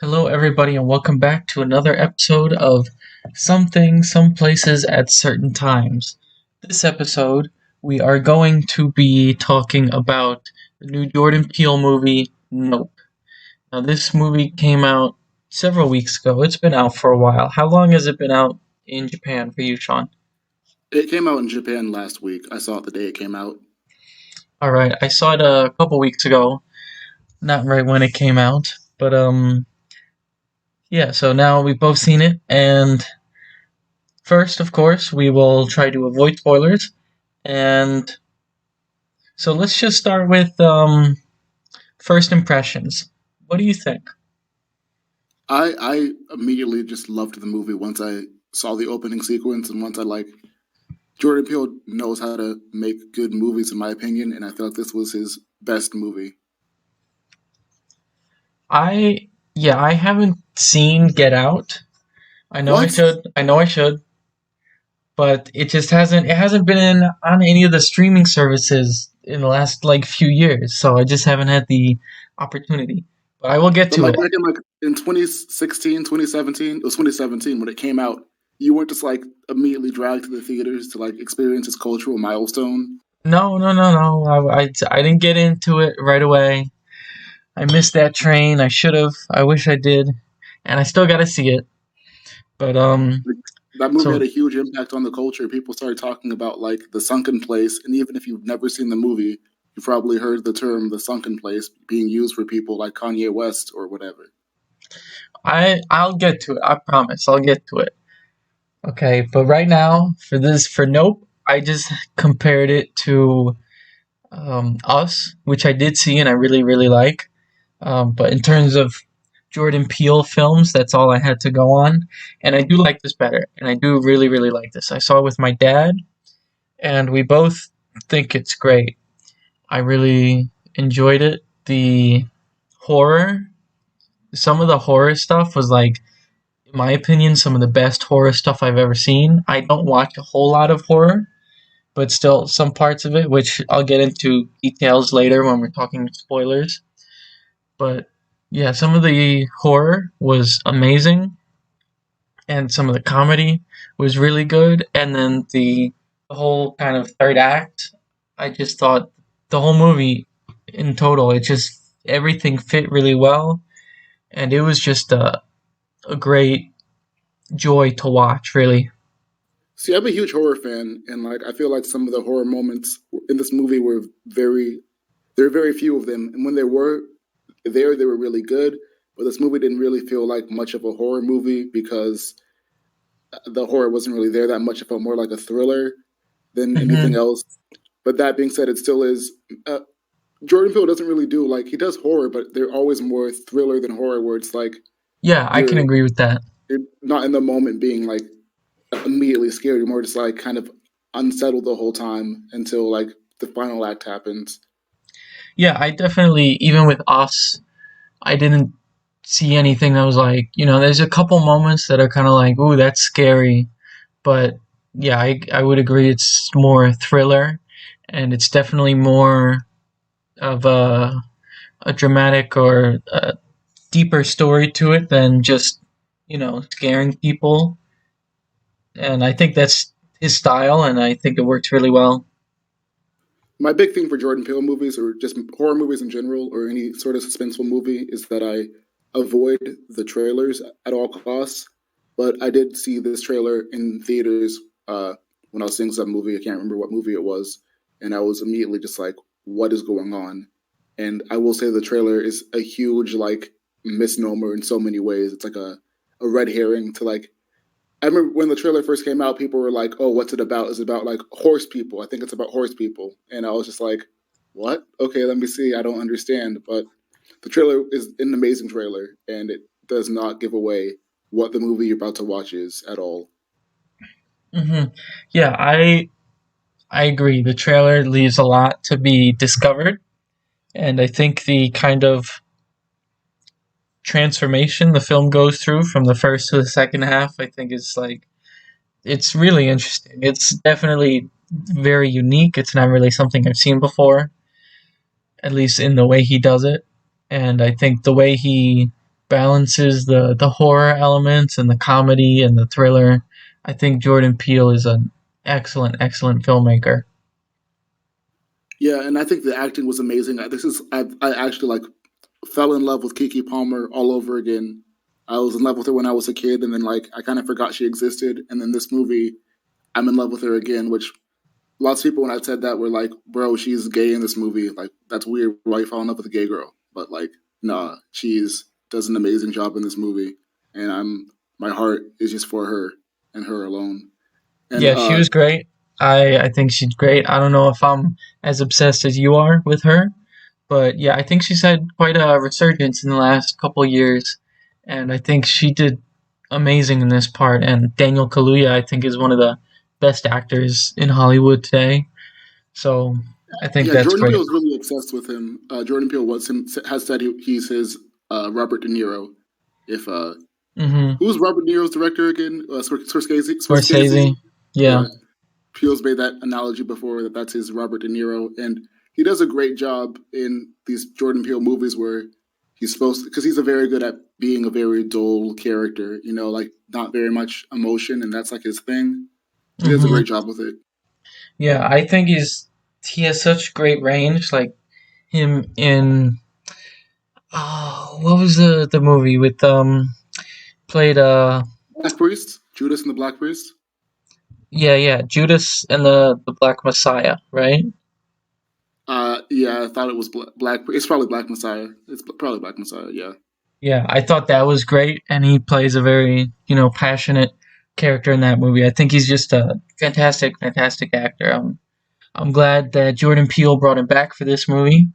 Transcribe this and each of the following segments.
Hello, everybody, and welcome back to another episode of Some Things, Some Places at Certain Times. This episode, we are going to be talking about the new Jordan Peele movie, Nope. Now, this movie came out several weeks ago. It's been out for a while. How long has it been out in Japan for you, Sean? It came out in Japan last week. I saw it the day it came out. All right, I saw it a couple weeks ago, not right when it came out, but yeah. So now we've both seen it, and first, of course, we will try to avoid spoilers. And so let's just start with first impressions. What do you think? I immediately just loved the movie once I saw the opening sequence and once I Jordan Peele knows how to make good movies in my opinion, and I felt this was his best movie. I yeah, I haven't seen Get Out. I know I What? should. I know I should, but it hasn't been on any of the streaming services in the last like few years, so I just haven't had the opportunity. But I will get But to it. back in 2016, 2017, it was 2017 when it came out, you weren't just immediately dragged to the theaters to experience this cultural milestone. No, no, no, no. I didn't get into it right away. I missed that train. I should have. I wish I did, and I still got to see it. But Like, that movie had so a huge impact on the culture. People started talking about the sunken place, and even if you've never seen the movie, you've probably heard the term the sunken place being used for people like Kanye West or whatever. I'll get to it. I promise. I'll get to it. Okay, but right now for Nope, I just compared it to Us, which I did see and I really like. But in terms of Jordan Peele films, that's all I had to go on, and I do like this better, and I do really like this. I saw it with my dad, and we both think it's great. I really enjoyed it. The horror, some of the horror stuff was like, in my opinion, some of the best horror stuff I've ever seen. I don't watch a whole lot of horror, but still some parts of it, which I'll get into details later when we're talking spoilers. But yeah, some of the horror was amazing, and some of the comedy was really good. And then the whole kind of third act, I just thought the whole movie in total, it just everything fit really well, and it was just a great joy to watch, really. See, I'm a huge horror fan, and I feel like some of the horror moments in this movie were there are very few of them, and when there were they were really good. But this movie didn't really feel like much of a horror movie because the horror wasn't really there that much. It felt more like a thriller than anything Hmm. else. But that being said, it still is. Jordan Peele doesn't really do he does horror, but they're always more thriller than horror, where it's like Yeah, I can you're agree with that. you're not in the moment being immediately scared. You're more just kind of unsettled the whole time until the final act happens. Yeah, I definitely, even with Us, I didn't see anything that was like, there's a couple moments that are kind of like, ooh, that's scary. But yeah, I would agree it's more thriller, and it's definitely more of a dramatic or a deeper story to it than just, scaring people. And I think that's his style, and I think it works really well. My big thing for Jordan Peele movies, or just horror movies in general, or any sort of suspenseful movie, is that I avoid the trailers at all costs. But I did see this trailer in theaters when I was seeing some movie. I can't remember what movie it was, and I was immediately just like, "What is going on?" And I will say the trailer is a huge misnomer in so many ways. It's like a red herring to I remember when the trailer first came out, people were like, "Oh, what's it about? Is it about horse people? I think it's about horse people." And I was just like, "What? Okay, let me see. I don't understand." But the trailer is an amazing trailer, and it does not give away what the movie you're about to watch is at all. Hmm. Yeah, I agree. The trailer leaves a lot to be discovered, and I think the kind of transformation the film goes through from the first to the second half, I think is like it's really interesting. It's definitely very unique. It's not really something I've seen before, at least in the way he does it. And I think the way he balances the horror elements and the comedy and the thriller. I think Jordan Peele is an excellent filmmaker. Yeah, and I think the acting was amazing. I actually like fell in love with Kiki Palmer all over again. I was in love with her when I was a kid, and then like I kind of forgot she existed. And then this movie, I'm in love with her again. Which lots of people, when I said that, were like, "Bro, she's gay in this movie. Like that's weird. Why you fall in love with a gay girl?" But like, nah, she's does an amazing job in this movie, and I'm my heart is just for her and her alone. And Yeah, she was great. I think she's great. I don't know if I'm as obsessed as you are with her, but yeah, I think she's had quite a resurgence in the last couple of years, and I think she did amazing in this part. And Daniel Kaluuya, I think, is one of the best actors in Hollywood today. So I think yeah, that's Jordan great. Peele is really obsessed with him. Jordan Peele has said he's his Robert De Niro. If Mm-hmm. Who's Robert De Niro's director again? Scorsese. Scorsese, yeah. Yeah, Peele's made that analogy before that that's his Robert De Niro, and he does a great job in these Jordan Peele movies where he's supposed because he's a very good at being a very dull character. You know, like not very much emotion, and that's like his thing. He does a Mm-hmm. great job with it. Yeah, I think he has such great range. Like him in what was the movie with played Black Priest, Judas and the Black Priest. yeah, Judas and the Black Messiah, right? Yeah, I thought it was Black. It's probably Black Messiah. It's probably Black Messiah. Yeah, Yeah, I thought that was great, and he plays a very passionate character in that movie. I think he's just a fantastic actor. I'm glad that Jordan Peele brought him back for this movie,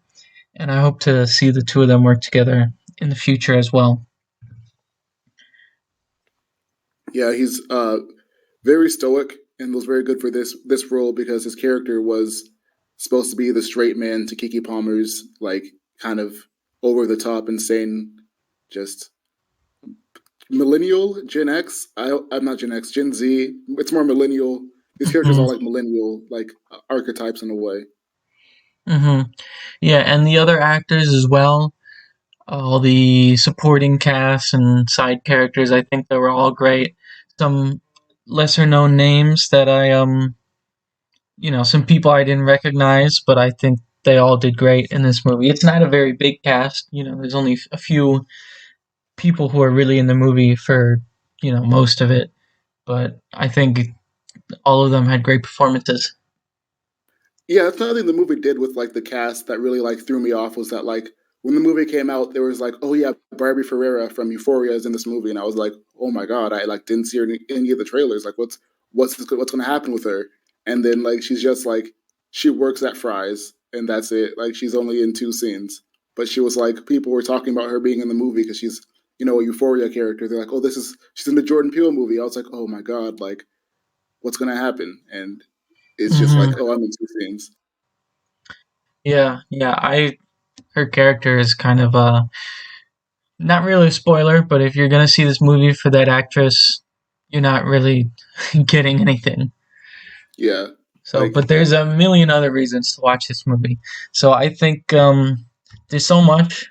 and I hope to see the two of them work together in the future as well. yeah, he's very stoic and was very good for this role because his character was supposed to be the straight man to Kiki Palmer's like kind of over the top insane, just millennial Gen X. I'm not Gen X, Gen Z. It's more millennial. These characters Hmm. are like millennial like archetypes in a way. Hmm. Yeah, and the other actors as well, all the supporting cast and side characters. I think they were all great. Some lesser known names that some people I didn't recognize, but I think they all did great in this movie. It's not a very big cast. There's only a few people who are really in the movie for, most of it. But I think all of them had great performances. Yeah, that's another thing the movie did with like the cast that really like threw me off was that like when the movie came out, there was like, oh yeah, Barbie Ferreira from Euphoria is in this movie, and I was like, oh my god, I like didn't see her in any of the trailers. Like, what's going to happen with her? And then like she's just like she works at Fry's, and that's it. Like she's only in two scenes, but she was like people were talking about her being in the movie because she's a Euphoria character. They're like, oh, she's in the Jordan Peele movie. I was like, oh my god, like what's going to happen? And it's just like, Hmm. oh, I'm in two scenes. Yeah. I Her character is kind of not really a spoiler, but if you're gonna see this movie for that actress, you're not really getting anything. Yeah, So, like but there's a million other reasons to watch this movie. So I think there's so much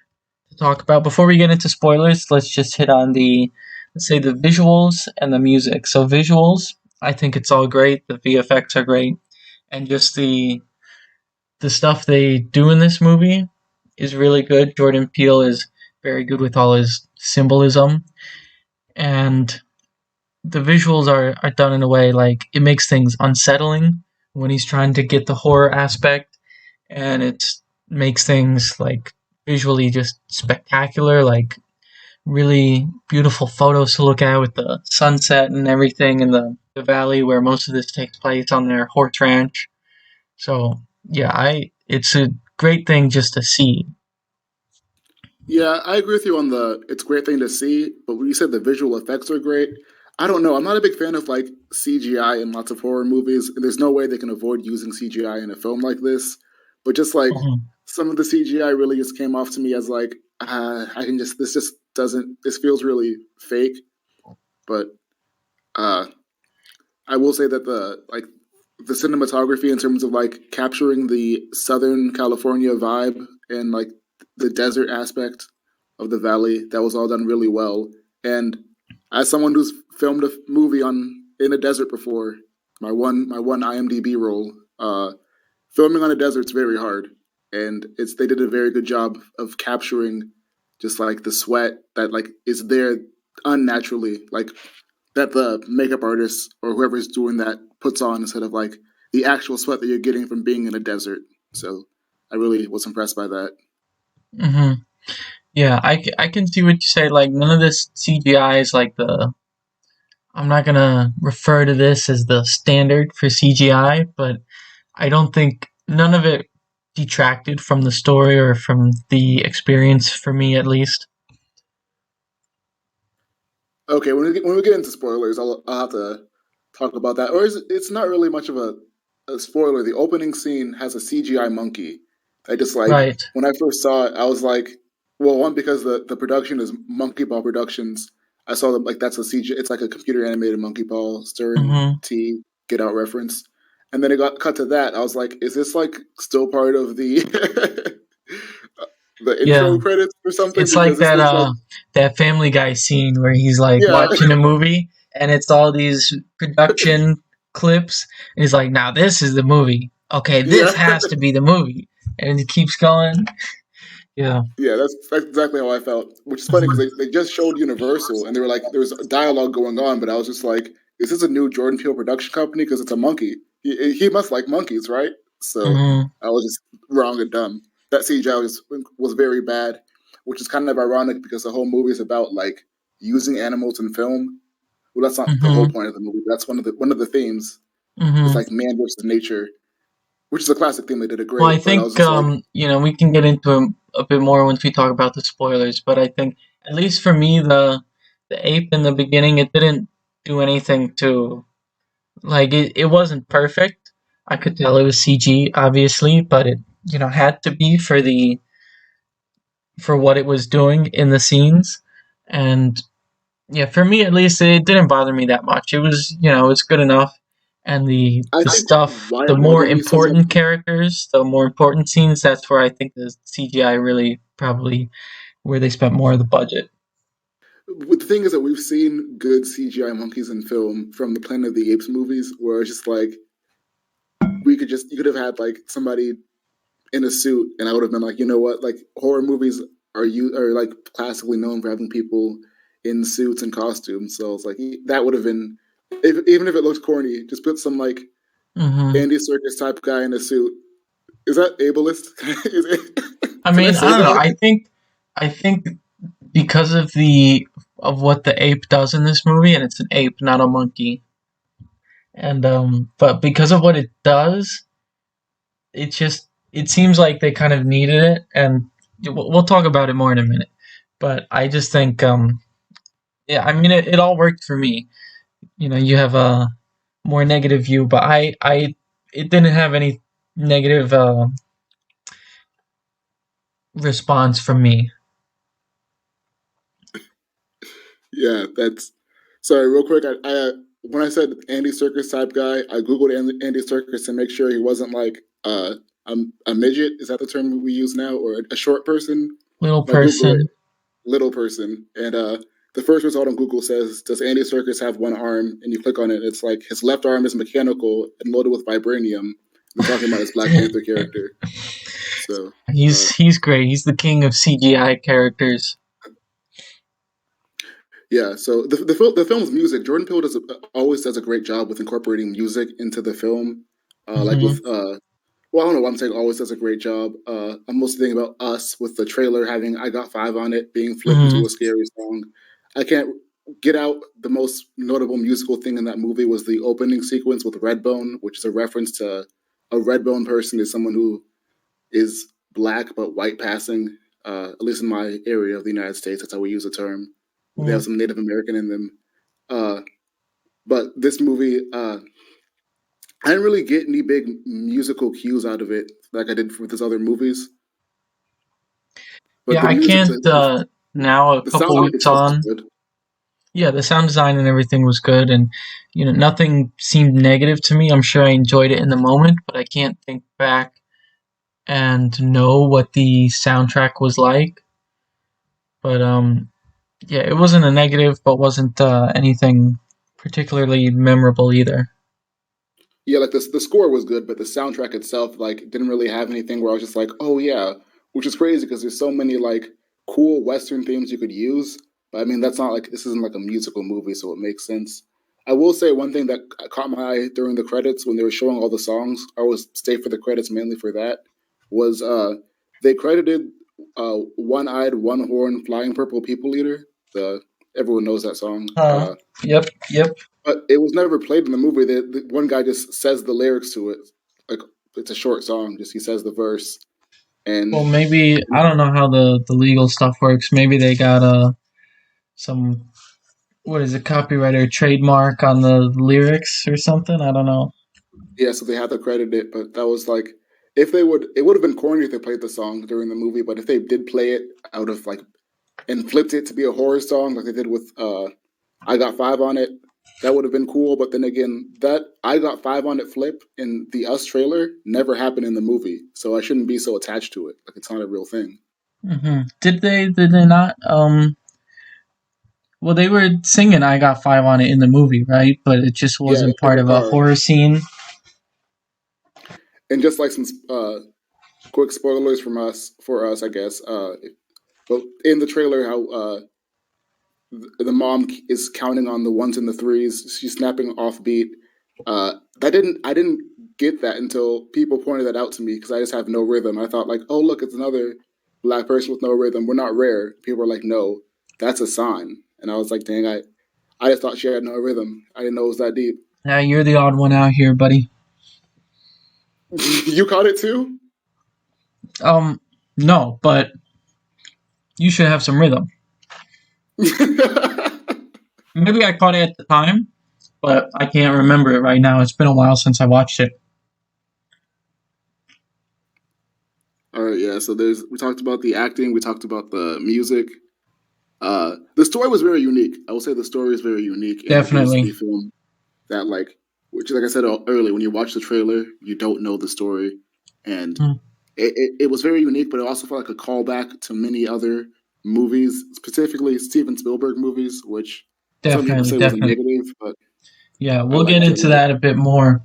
to talk about. Before we get into spoilers, let's just hit on let's say the visuals and the music. So visuals, I think it's all great. The VFX are great, and just the stuff they do in this movie is really good. Jordan Peele is very good with all his symbolism, and the visuals are done in a way like it makes things unsettling when he's trying to get the horror aspect, and it makes things like visually just spectacular, like really beautiful photos to look at with the sunset and everything in the valley where most of this takes place on their horse ranch. So yeah, I it's a great thing just to see. yeah, I agree with you on the it's a great thing to see, but when you said the visual effects are great, I don't know. I'm not a big fan of like CGI in lots of horror movies, and there's no way they can avoid using CGI in a film like this. But just like Mhm. some of the CGI really just came off to me as like I can just this just doesn't this feels really fake. But uh I will say that the cinematography in terms of like capturing the Southern California vibe and like the desert aspect of the valley. That was all done really well. And as someone who's filmed a movie on in a desert before, my one IMDb role, filming on a desert's very hard, and it's they did a very good job of capturing just like the sweat that like is there unnaturally, like that the makeup artist or whoever's doing that puts on instead of like the actual sweat that you're getting from being in a desert. So I really was impressed by that. Hmm. Yeah, I can see what you say. Like none of this CGI is like the. I'm not gonna refer to this as the standard for CGI, but I don't think none of it detracted from the story or from the experience for me at least. Okay, when we get into spoilers, I'll have to talk about that. Or is it's not really much of a spoiler. The opening scene has a CGI monkey. I just like Right. when I first saw it, I was like, well, one because the production is Monkey Ball Productions. I saw them like that's a CG. It's like a computer animated monkey ball stirring Hmm. tea. Get Out reference. And then it got cut to that. I was like, is this like still part of the the Yeah. intro credits or something? It's Because like this looks like that Family Guy scene where he's like yeah, watching a movie and it's all these production clips and he's like, now this is the movie. Okay, yeah. this has to be the movie. And it keeps going. Yeah. Yeah, that's exactly how I felt. Which is funny because Hmm. they just showed Universal and they were like, there was dialogue going on, but I was just like, is this a new Jordan Peele production company? Because it's a monkey. He must like monkeys, right? So Hmm. I was just wrong and dumb. That CGI was very bad, which is kind of ironic because the whole movie is about like using animals in film. Well, that's not the whole Hmm. point of the movie. But that's one of the themes. It's Hmm. like man versus nature, which is a classic theme. They did it Well, I great, but I was think just like, we can get into a bit more once we talk about the spoilers. But I think, at least for me, the ape in the beginning, it didn't do anything to like it wasn't perfect. I could tell it was CG, obviously, but it had to be for what it was doing in the scenes. And yeah, for me at least, it didn't bother me that much. It was it's good enough. And I the think stuff, why the it more bothered me so much. important characters, the more important scenes, that's where I think the CGI really probably where they spent more of the budget. The thing is that we've seen good CGI monkeys in film from the Planet of the Apes movies, where it's just like you could have had like somebody in a suit, and I would have been like, you know what, like horror movies are like classically known for having people in suits and costumes, so it's like that would have been even if it looks corny, just put some like Hmm. Andy Circus type guy in a suit. Is that ableist? I Can I mean, I say don't know. that? I think because of what the ape does in this movie, and it's an ape, not a monkey. And but because of what it does, it seems like they kind of needed it, and we'll talk about it more in a minute. But I just think yeah, I mean it all worked for me. You have a more negative view, but I it didn't have any negative response from me. Yeah, that's sorry. Real quick, I when I said Andy Circus type guy, I googled Andy Circus to make sure he wasn't like a midget. Is that the term we use now, or a short person? Little If I Google it, person. little person, and the first result on Google says, "Does Andy Circus have one arm?" And you click on it, it's like his left arm is mechanical and loaded with vibranium. They're talking about his Black Panther character. So He's great. He's the king of CGI characters. yeah, so the film's music, Jordan Peele always does a great job with incorporating music into the film. Like with Hmm. well, I don't know why I'm saying always does a great job. I'm mostly thinking about Us with the trailer having "I Got Five" on it, being flipped Hmm. into a scary song. I can't get out the most notable musical thing in that movie was the opening sequence with Redbone, which is a reference to a Redbone person is someone who is black but white passing. At least in my area of the United States, that's how we use the term. They have some Native American in them. Uh, but this movie, I didn't really get any big musical cues out of it like I did with his other movies. But Yeah, the I music, can't now a the sound couple effect weeks itself is on. good. Yeah, the sound design and everything was good, and nothing seemed negative to me. I'm sure I enjoyed it in the moment, but I can't think back and know what the soundtrack was like. But yeah, it wasn't a negative, but wasn't anything particularly memorable either. Yeah, like the score was good, but the soundtrack itself like didn't really have anything where I was just like, oh yeah, which is crazy because there's so many like cool Western themes you could use. But I mean, that's not like this isn't like a musical movie, so it makes sense. I will say one thing that caught my eye during the credits when they were showing all the songs. I always stay for the credits mainly for that. Was they credited "One-Eyed, One-Horn, Flying Purple People Eater"? The everyone knows that song. Yep, yep. But it was never played in the movie. The one guy just says the lyrics to it. Like it's a short song. Just he says the verse, Well, and maybe I don't know how the legal stuff works. Maybe they got some, what is it, copyright or trademark on the lyrics or something. I don't know. yeah, so they had to credit it. But that was like, if they would, it would have been corny if they played the song during the movie. But if they did play it out of like and flipped it to be a horror song like they did with "I Got Five on It," that would have been cool. But then again, that "I Got Five on It" flip in the Us trailer never happened in the movie, so I shouldn't be so attached to it. Like it's not a real thing. Did they? Did they not? Well, they were singing "I Got Five on It" in the movie, right? But it just Yeah, wasn't in part the of a car. horror scene. And just like some quick spoilers from us for us, I guess. But in the trailer, how the mom is counting on the ones and the threes, she's snapping off beat. I didn't get that until people pointed that out to me because I just have no rhythm. I thought like, oh look, it's another black person with no rhythm. We're not rare. People were like, no, that's a sign. And I was like, dang, I just thought she had no rhythm. I didn't know it was that deep. Yeah, you're the odd one out here, buddy. You caught it too? Um, no, but you should have some rhythm. Maybe I caught it at the time, but I can't remember it right now. It's been a while since I watched it. All right, yeah. So there's we talked about the acting, we talked about the music. The story was very unique. I will say the story is very unique, and it is Definitely. a film that, like, which, like I said earlier, when you watch the trailer, you don't know the story, and Hmm. it was very unique. But it also felt like a callback to many other movies, specifically Steven Spielberg movies, which some people Definitely, say was a definitely. negative, but Yeah, I we'll get liked it a into lot. that a bit more.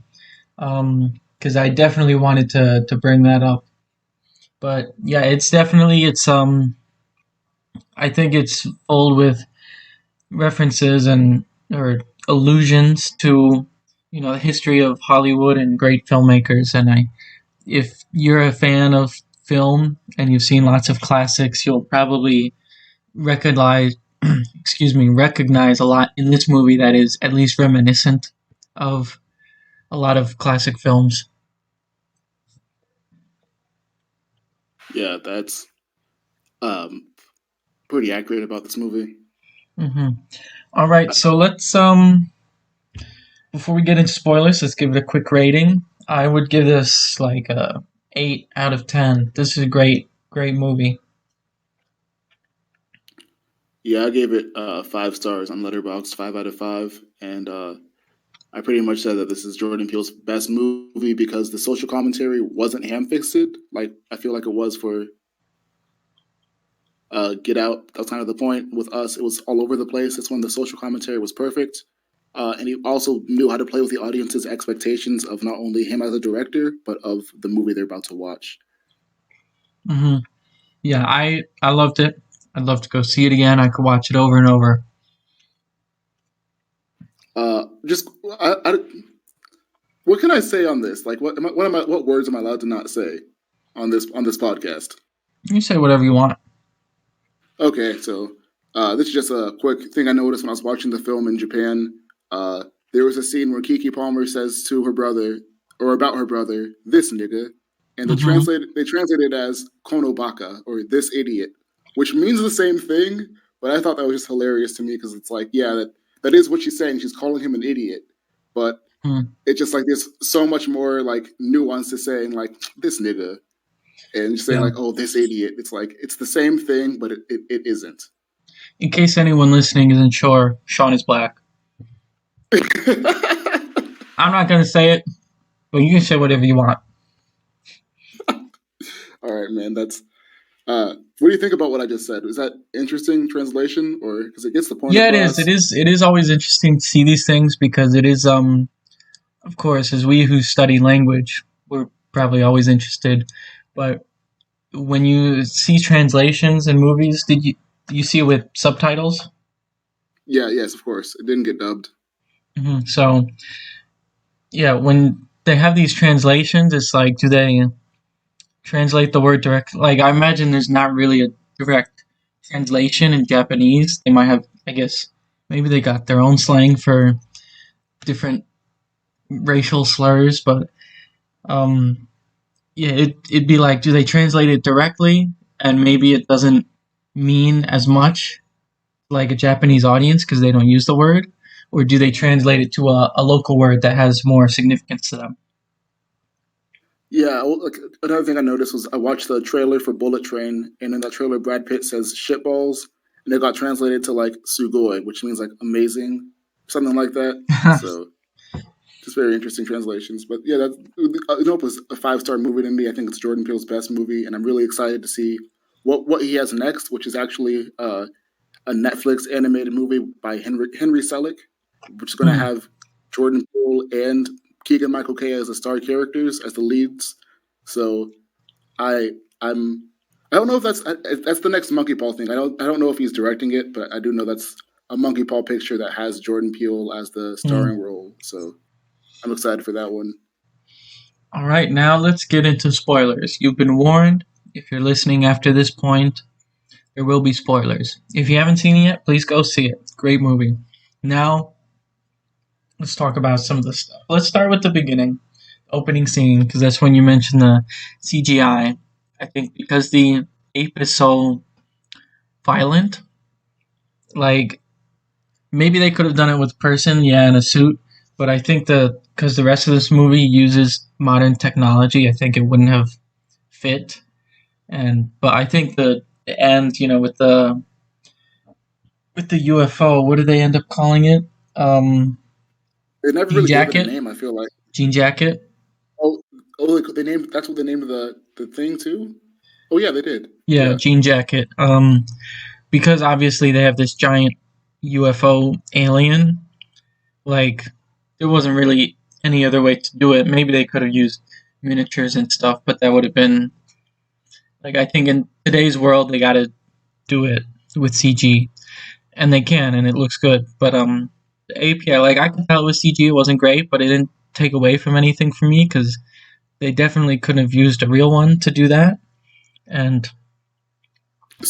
Because I definitely wanted to bring that up. But yeah, it's definitely I think it's full with references and or allusions to the history of Hollywood and great filmmakers. And if you're a fan of film and you've seen lots of classics, you'll probably recognize recognize a lot in this movie that is at least reminiscent of a lot of classic films. Yeah, that's um, pretty accurate about this movie. Hmm. All right, so let's before we get into spoilers, let's give it a quick rating. I would give this like a 8 out of 10. This is a great movie. Yeah, I gave it 5 stars on Letterboxd, 5 out of 5, and I pretty much said that this is Jordan Peele's best movie because the social commentary wasn't ham-fisted. Like I feel like it was for Get Out. That's kind of the point. With Us, it was all over the place. This one, the social commentary was perfect, and he also knew how to play with the audience's expectations of not only him as a director but of the movie they're about to watch. Hmm. Yeah, I loved it. I'd love to go see it again. I could watch it over and over. Just I, what can I say on this? Like, what words am I allowed to not say on this podcast? You say whatever you want. Okay, so this is just a quick thing I noticed when I was watching the film in Japan. There was a scene where Kiki Palmer says to her brother, or about her brother, "This nigga," and Hmm. they translate it as "konobaka" or "this idiot," which means the same thing. But I thought that was just hilarious to me because it's like, yeah, that is what she's saying. She's calling him an idiot, but Hmm. it's just like there's so much more like nuance to saying like this nigga and just saying Yeah. like, oh, this idiot. It's like it's the same thing, but it isn't. In case anyone listening isn't sure, Sean is black. I'm not gonna say it, but you can say whatever you want. All right, man. What do you think about what I just said? Is that interesting translation, or because it gets the point Yeah, it is. It across? is. It is always interesting to see these things because it is. Of course, as we who study language, we're probably always interested. But when you see translations in movies, did you see it with subtitles? Yeah, yes, of course. It didn't get dubbed. So yeah, when they have these translations, it's like, do they translate the word direct? Like, I imagine there's not really a direct translation in Japanese. They might have, I guess, maybe they got their own slang for different racial slurs, but um, yeah, it'd be like, do they translate it directly, and maybe it doesn't mean as much like a Japanese audience because they don't use the word, or do they translate it to a local word that has more significance to them? Yeah, like another thing I noticed was I watched the trailer for Bullet Train, and in that trailer, Brad Pitt says "shitballs," and it got translated to like "sugoi," which means like amazing, something like that. So just very interesting translations. But yeah, Nope was a 5-star movie to me. I think it's Jordan Peele's best movie, and I'm really excited to see what he has next, which is actually a Netflix animated movie by Henry Selick, which is going to Hmm. have Jordan Peele and Keegan Michael Kay as the star characters as the leads. So I I'm I don't know if that's the next Monkey Paw thing. I don't know if he's directing it, but I do know that's a Monkey Paw picture that has Jordan Peele as the Hmm. starring role. So I'm excited for that one. All right, now let's get into spoilers. You've been warned. If you're listening after this point, there will be spoilers. If you haven't seen it yet, please go see it. Great movie. Now, let's talk about some of the stuff. Let's start with the beginning, opening scene, because that's when you mentioned the CGI. I think because the ape is so violent, like maybe they could have done it with a person, yeah, in a suit, but I think that because the rest of this movie uses modern technology, I think it wouldn't have fit. And but I think the end, with the UFO, what do they end up calling it? Um, They never Jean really gave it a jacket, name. I feel like jean jacket. oh oh they named that's what they named the thing too. Oh yeah, they did. Yeah, Yeah. jean jacket. Because obviously they have this giant UFO alien. Like there wasn't really any other way to do it. Maybe they could have used miniatures and stuff, but that would have been like I think in today's world they got to do it with CG, and they can, and it looks good. But the API, like I could tell it was CG, it wasn't great, but it didn't take away from anything for me because they definitely couldn't have used a real one to do that. And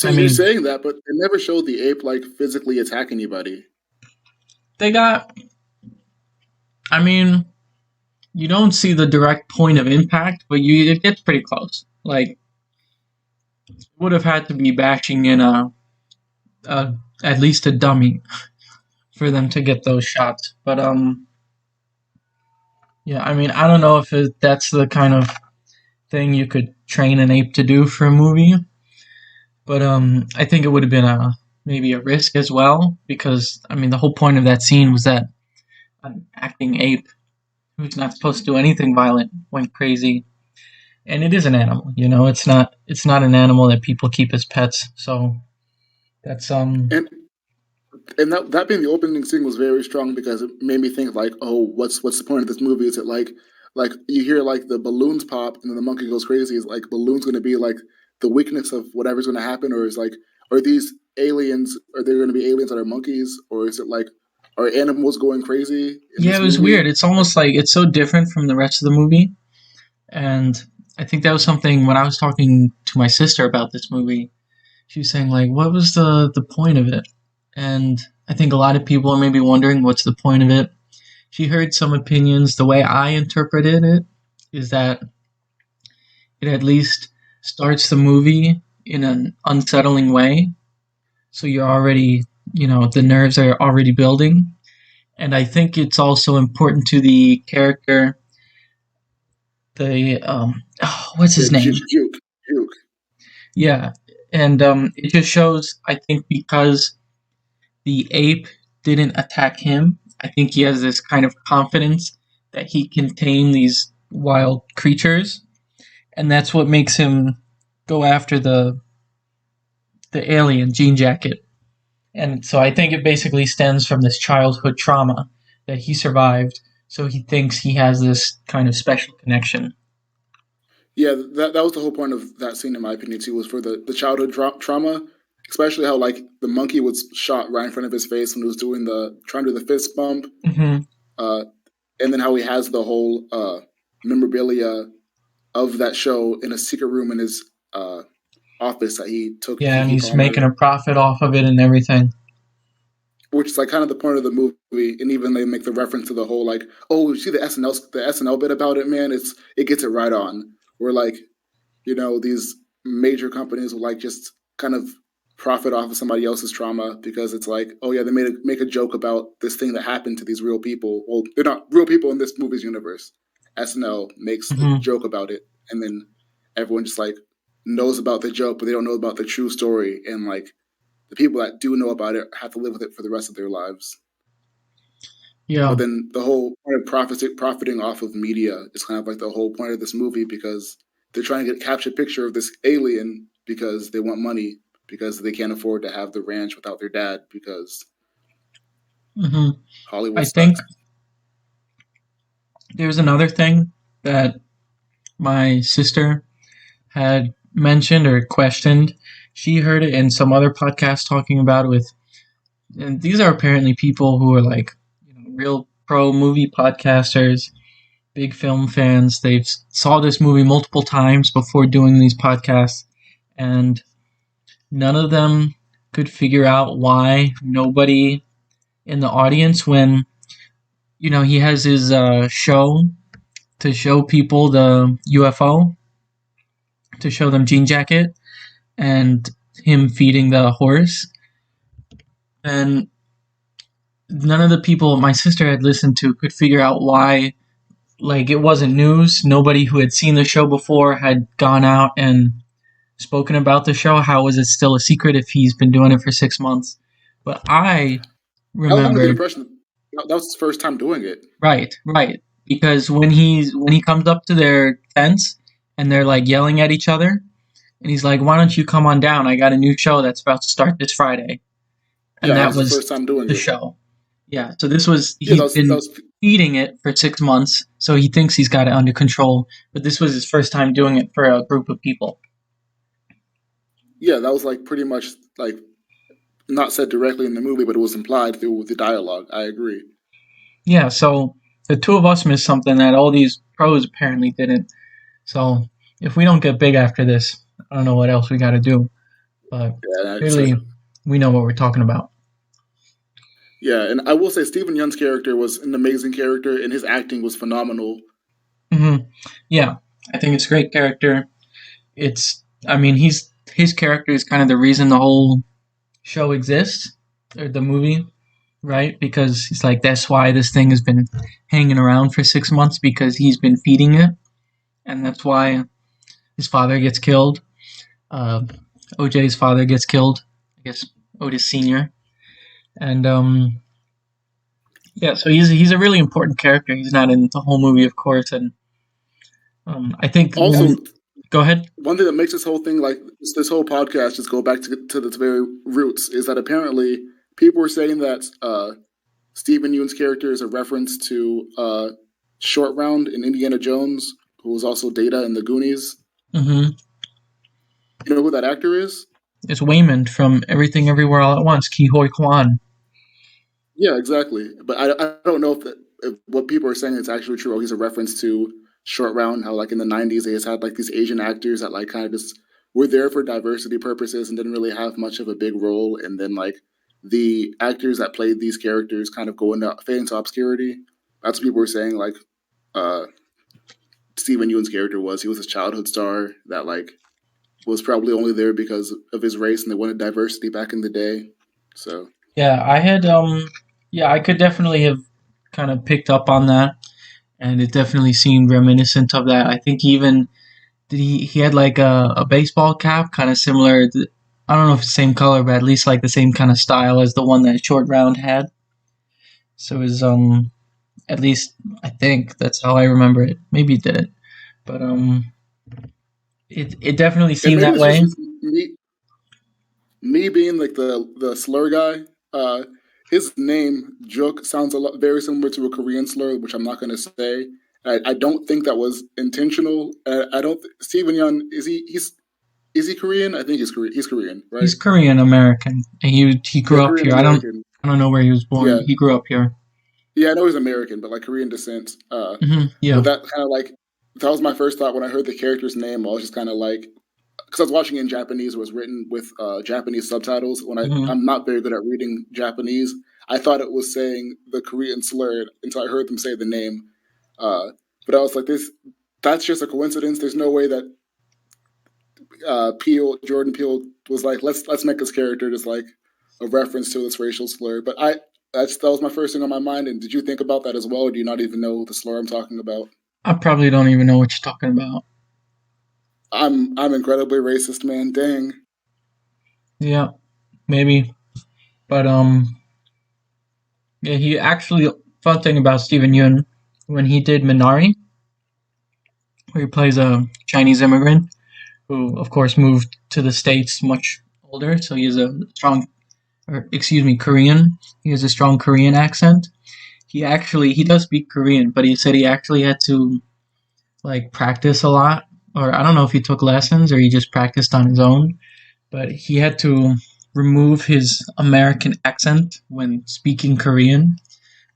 I See, you're mean, saying that, but they never showed the ape like physically attack anybody. they got. I mean, you don't see the direct point of impact, but you it gets pretty close. Like would have had to be bashing in a at least a dummy for them to get those shots. But yeah, I mean, I don't know if that's the kind of thing you could train an ape to do for a movie, but I think it would have been a maybe a risk as well because I mean the whole point of that scene was that an acting ape who's not supposed to do anything violent went crazy, and it is an animal. It's not an animal that people keep as pets. So that's And and that being the opening scene was very strong because it made me think like, oh, what's the point of this movie? Is it like you hear like the balloons pop and then the monkey goes crazy? Is like balloons going to be like the weakness of whatever's going to happen, or is like are these aliens? Are there going to be aliens that are monkeys, or is it like are animals going crazy in yeah, this it was weird. movie? It's Like, almost like it's so different from the rest of the movie, and I think that was something when I was talking to my sister about this movie. She was saying like, what was the point of it? And I think a lot of people are maybe wondering what's the point of it. She heard some opinions. The way I interpreted it is that it at least starts the movie in an unsettling way. So you're already, the nerves are already building. And I think it's also important to the character, what's yeah, his name? juke. Yeah. And it just shows, I think, because the ape didn't attack him, I think he has this kind of confidence that he can tame these wild creatures. And that's what makes him go after the the alien jean jacket. And so I think it basically stems from this childhood trauma that he survived. So he thinks he has this kind of special connection. Yeah, that was the whole point of that scene, in my opinion, too, was for the childhood trauma, especially how like the monkey was shot right in front of his face when he was doing the trying to do the fist bump, Hmm. uh, and then how he has the whole memorabilia of that show in a secret room in his office that he took Yeah, and Kiki he's making Palmer, a profit off of it and everything. which is like kind of the point of the movie, and even they make the reference to the whole like, oh, you see the SNL bit about it, man. It gets it right on. Where like these major companies will like just kind of profit off of somebody else's trauma because it's like, oh yeah, they make a joke about this thing that happened to these real people. Well, they're not real people in this movie's universe. SNL makes a Hmm. joke about it, and then everyone just like knows about the joke, but they don't know about the true story. And like the people that do know about it have to live with it for the rest of their lives. Yeah. But then the whole point of profiting off of media is kind of like the whole point of this movie because they're trying to get a captured picture of this alien because they want money because they can't afford to have the ranch without their dad because Hmm. Hollywood I think sucks. there's another thing that my sister had mentioned or questioned. She heard it in some other podcast talking about it with, and these are apparently people who are like, real pro movie podcasters, big film fans. They've saw this movie multiple times before doing these podcasts, and none of them could figure out why nobody in the audience, when he has his show to show people the UFO, to show them Jean Jacket and him feeding the horse, and none of the people my sister had listened to could figure out why. Like, it wasn't news. Nobody who had seen the show before had gone out and spoken about the show. How was it still a secret if he's been doing it for 6 months? But I I was under the remembered. impression that was his first time doing it. Right, right. Because when he comes up to their tents and they're like yelling at each other, and he's like, "Why don't you come on down? I got a new show that's about to start this Friday." And Yeah, that that was his was first time doing the it. show. Yeah. So this was Yeah, that he's was that been was feeding it for 6 months, so he thinks he's got it under control. But this was his first time doing it for a group of people. yeah, that was like pretty much like not said directly in the movie, but it was implied through the dialogue. I agree. Yeah. So the two of us missed something that all these pros apparently didn't. So if we don't get big after this, I don't know what else we got to do. But Yeah, it's like clearly, we know what we're talking about. yeah, and I will say Stephen Young's character was an amazing character, and his acting was phenomenal. Hmm. Yeah, I think it's a great character. I mean, his character is kind of the reason the whole show exists, or the movie, right? Because he's like, that's why this thing has been hanging around for 6 months, because he's been feeding it, and that's why his father gets killed. Uh, OJ's father gets killed. I guess Otis Senior, and yeah, so he's a really important character. He's not in the whole movie, of course, and I think Also, go ahead. one thing that makes this whole thing like this whole podcast just go back to its very roots is that apparently people were saying that Stephen Ewan's character is a reference to Short Round in Indiana Jones, who was also Data in the Goonies. Hmm. You know who that actor is? It's Waymond from Everything Everywhere All at Once, Ki Hoi Kwan. Yeah, exactly. But I don't know if what people are saying is actually true, or he's a reference to Short Round, how like in the '90s they just had like these Asian actors that like kind of just were there for diversity purposes and didn't really have much of a big role, and then like the actors that played these characters kind of go into fade into obscurity. That's what people were saying. Like uh, Stephen Ewan's character was he was a childhood star that like was probably only there because of his race, and they wanted diversity back in the day. So Yeah, I had yeah, I could definitely have kind of picked up on that, and it definitely seemed reminiscent of that. I think even did he had like a baseball cap, kind of similar. I don't know if it's the same color, but at least like the same kind of style as the one that Short Round had. So it was at least I think that's how I remember it. Maybe it didn't, but it definitely and seemed maybe that it's just way. me me being like the slur guy, his name Juk sounds a lot very similar to a Korean slur, which I'm not going to say. I don't think that was intentional. I don't. Steven Yeun is he Korean? I think he's Korean. He's Korean, right? He's Korean American. He Yeah, grew up Korean here. American. I don't know where he was born, Yeah, but he grew up here. yeah. I know he's American, but like Korean descent. Yeah. But that kind of like that was my first thought when I heard the character's name. I was just kind of like, because I was watching in Japanese, it was written with Japanese subtitles. When hmm I'm not very good at reading Japanese, I thought it was saying the Korean slur until I heard them say the name. Uh, but I was like, this that's just a coincidence. There's no way that Jordan Peele was like, let's make this character just like a reference to this racial slur. But that was my first thing on my mind. And did you think about that as well, or do you not even know the slur I'm talking about? I probably don't even know what you're talking about. I'm incredibly racist, man. Dang. Yeah, maybe. But yeah, he actually fun thing about Steven Yeun when he did Minari, where he plays a Chinese immigrant who, of course, moved to the States much older, so he has a strong, or excuse me, Korean. He has a strong Korean accent. He does speak Korean, but he said he actually had to like practice a lot, or I don't know if he took lessons or he just practiced on his own, but he had to remove his American accent when speaking Korean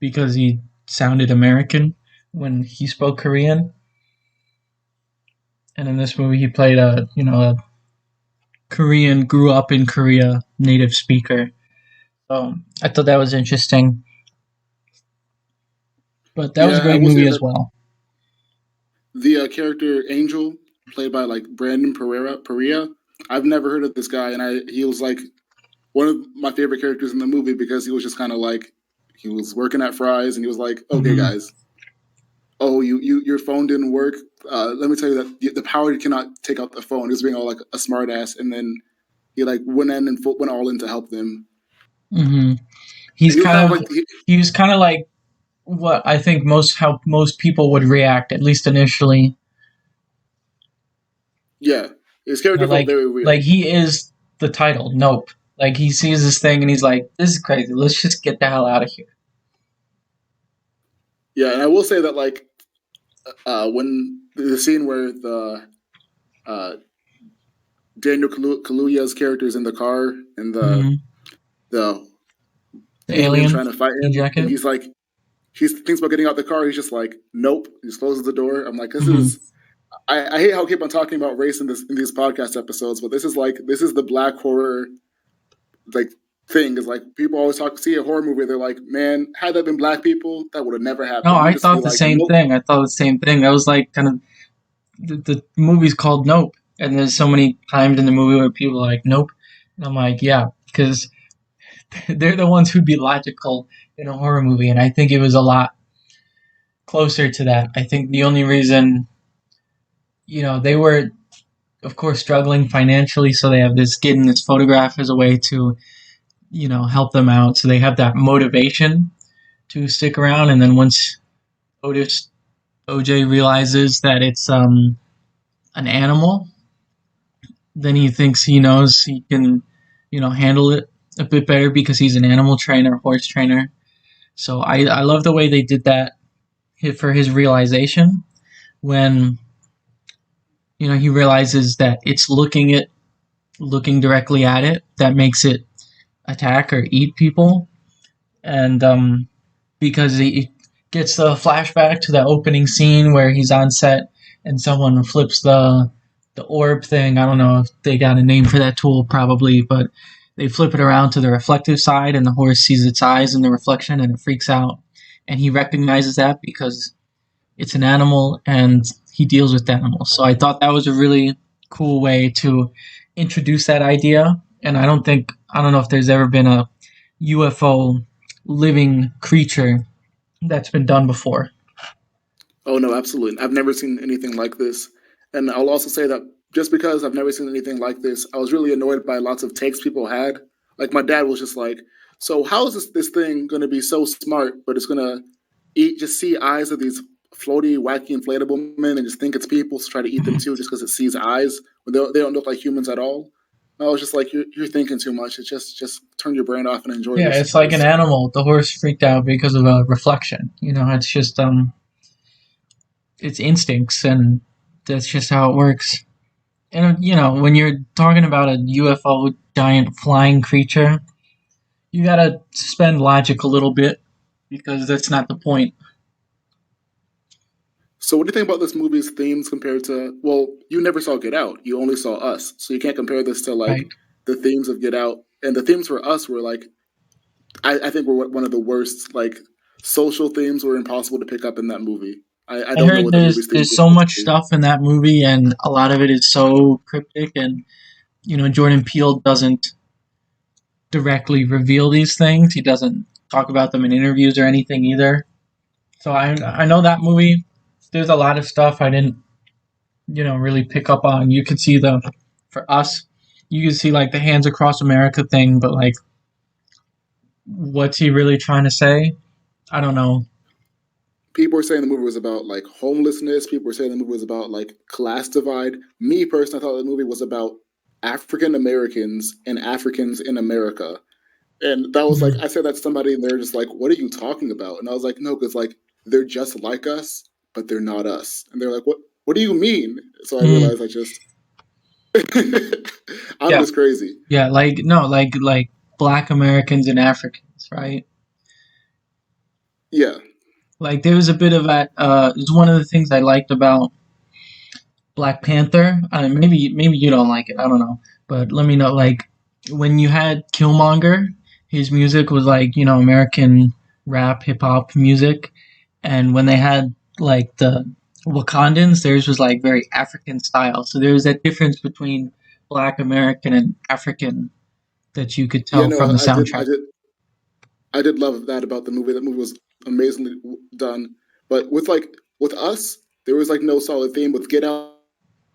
because he sounded American when he spoke Korean. And in this movie, he played a Korean, grew up in Korea native speaker. So I thought that was interesting. But that was a Yeah, I great will say movie as that well. the character Angel, played by like Brandon Perea, I've never heard of this guy, and he was like one of my favorite characters in the movie because he was just kind of like he was working at Fry's and he was like, okay, hmm guys, oh your phone didn't work. Let me tell you that the power cannot take out the phone. He was being all like a smart ass, and then he like went in and went all in to help them. hmm And he was kind of like he was kind of like what I think how most people would react, at least initially. yeah, his character felt very Like real. he is the title. Nope. Like he sees this thing and he's like, "This is crazy. Let's just get the hell out of here." Yeah, and I will say that like when the scene where the uh, Daniel Kaluuya's character is in the car and hmm the The aliens alien trying to fight in him, and jacket. he's like he thinks about getting out the car. He's just like, nope. He just closes the door. I'm like, this hmm is. I hate how I keep on talking about race in these podcast episodes, but this is the black horror like thing. Is like people always see a horror movie, they're like, man, had that been black people, that would have never No, happened. You I just be thought the like, same nope. thing. I thought the same thing. That was like kind of the movie's called Nope, and there's so many times in the movie where people are like Nope, and I'm like, yeah, because they're the ones who'd be logical in a horror movie, and I think it was a lot closer to that. I think the only reason, they were, of course, struggling financially, so they have this getting this photograph as a way to, help them out. So they have that motivation to stick around, and then once Otis OJ realizes that it's an animal, then he thinks he knows he can, handle it a bit better because he's an animal trainer, horse trainer. So I love the way they did that for his realization when he realizes that it's looking directly at it that makes it attack or eat people, and because he gets the flashback to the opening scene where he's on set and someone flips the orb thing. I don't know if they got a name for that tool, probably, but they flip it around to the reflective side, and the horse sees its eyes in the reflection and it freaks out. And he recognizes that because it's an animal and he deals with animals. So I thought that was a really cool way to introduce that idea. And I don't know if there's ever been a UFO living creature that's been done before. Oh no, absolutely. I've never seen anything like this. And I'll also say that just because I've never seen anything like this, I was really annoyed by lots of takes people had. Like my dad was just like, "So how is this thing going to be so smart, but it's going to eat just see eyes of these floaty, wacky, inflatable men and just think it's people, so try to eat them too, just because it sees eyes when they don't look like humans at all." I was just like, you're thinking too much. It's just turn your brain off and enjoy Yeah, this. it's like an animal. The horse freaked out because of a reflection. It's just it's instincts, and that's just how it works. And when you're talking about a UFO giant flying creature, you gotta suspend logic a little bit because that's not the point, So, what do you think about this movie's themes compared to? Well, you never saw Get Out. You only saw Us, so you can't compare this to like right? the themes of Get Out. And the themes for Us were like, I think were one of the worst like social themes were impossible to pick up in that movie. I I don't know heard what the movie's themes there's were so supposed to much be. stuff in that movie, and a lot of it is so cryptic, and Jordan Peele doesn't directly reveal these things. He doesn't talk about them in interviews or anything either. So I know that movie. There's a lot of stuff I didn't really pick up on. You could see for us, you could see like the Hands Across America thing, but like, what's he really trying to say? I don't know. People were saying the movie was about like homelessness. People were saying the movie was about like class divide. Me personally, I thought the movie was about African Americans and Africans in America. And that was like, Mhm. I said that to somebody, and they're just like, "What are you talking about?" And I was like, "No, because like they're just like us, but they're not us." And they're like, "What? What do you mean?" So I Mm, realized I just, I'm yeah, just crazy. yeah, like no, like Black Americans and Africans, right? Yeah, Like there was a bit of that. It's one of the things I liked about Black Panther. Maybe you don't like it. I don't know, but let me know. Like when you had Killmonger, his music was like American rap, hip hop music, and when they had like the Wakandans, theirs was like very African style. So there was that difference between Black American and African that you could yeah. tell No, from the I soundtrack. did, I did love that about the movie. That movie was amazingly done. But with us, there was like no solid theme. With Get Out,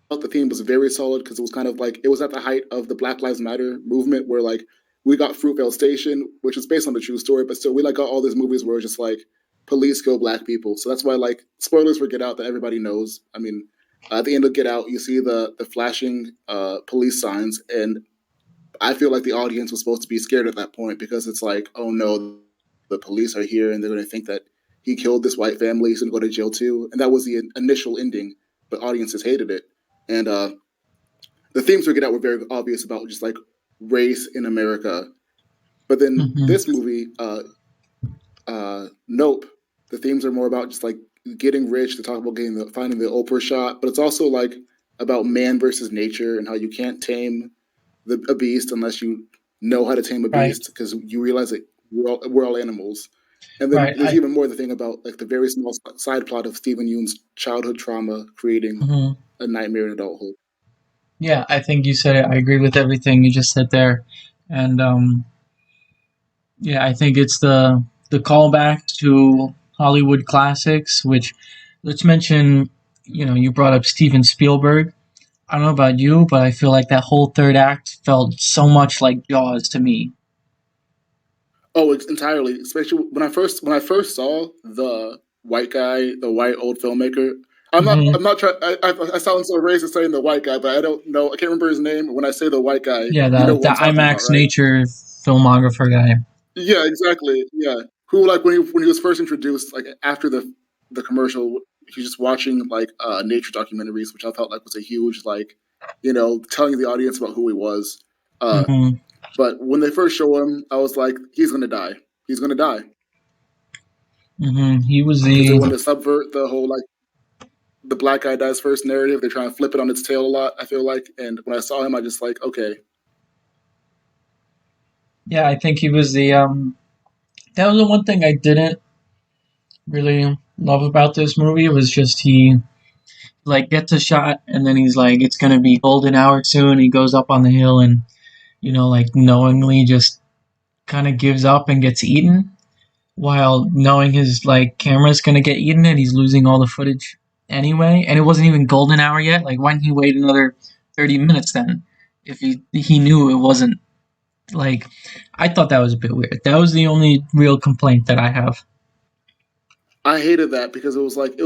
the theme was very solid because it was kind of like it was at the height of the Black Lives Matter movement, where like we got Fruitvale Station, which is based on a true story, but still we like got all these movies where it's just like police kill black people. So that's why like spoilers for Get Out that everybody knows. I mean, at the end of Get Out, you see the flashing police signs, and I feel like the audience was supposed to be scared at that point because it's like, oh no, the police are here and they're going to think that he killed this white family. He's going to go to jail too. And that was the initial ending, but audiences hated it. And the themes we get out were very obvious about just like race in America. But then Hmm. this movie, Nope, the themes are more about just like getting rich. To talk about finding the Oprah shot, but it's also like about man versus nature and how you can't tame a beast unless you know how to tame a Right, beast because you realize that we're all animals. And then right. there's even more the thing about like the very small side plot of Stephen Yoon's childhood trauma creating Mhm. a nightmare in adulthood. Yeah, I think you said it. I agree with everything you just said there, and yeah, I think it's the callback to Hollywood classics. Which, let's mention, you brought up Steven Spielberg. I don't know about you, but I feel like that whole third act felt so much like Jaws to me. Oh, it's entirely. Especially when I first saw the white guy, the white old filmmaker. Hmm. I'm not trying. I sound so racist saying the white guy, but I don't know. I can't remember his name. When I say the white guy, Yeah, you know the who I'm talking about, IMAX right? nature filmographer guy. Yeah, exactly. Yeah, who like when he was first introduced, like after the commercial, he was just watching like nature documentaries, which I felt like was a huge like, telling the audience about who he was. Uh, Hmm. but when they first show him, I was like, he's gonna die. He's gonna die He was because they the want to subvert the whole like the black guy dies first narrative. They're trying to flip it on its tail a lot. I feel like, and when I saw him, I just like, okay, yeah. I think he was the That was the one thing I didn't really love about this movie was just he like gets a shot and then he's like it's gonna be golden hour soon. He goes up on the hill and like knowingly just kind of gives up and gets eaten while knowing his like camera's gonna get eaten and he's losing all the footage anyway. And it wasn't even golden hour yet. Like why didn't he wait another 30 minutes then? If he knew it wasn't like I thought that was a bit weird. That was the only real complaint that I have. I hated that because it was like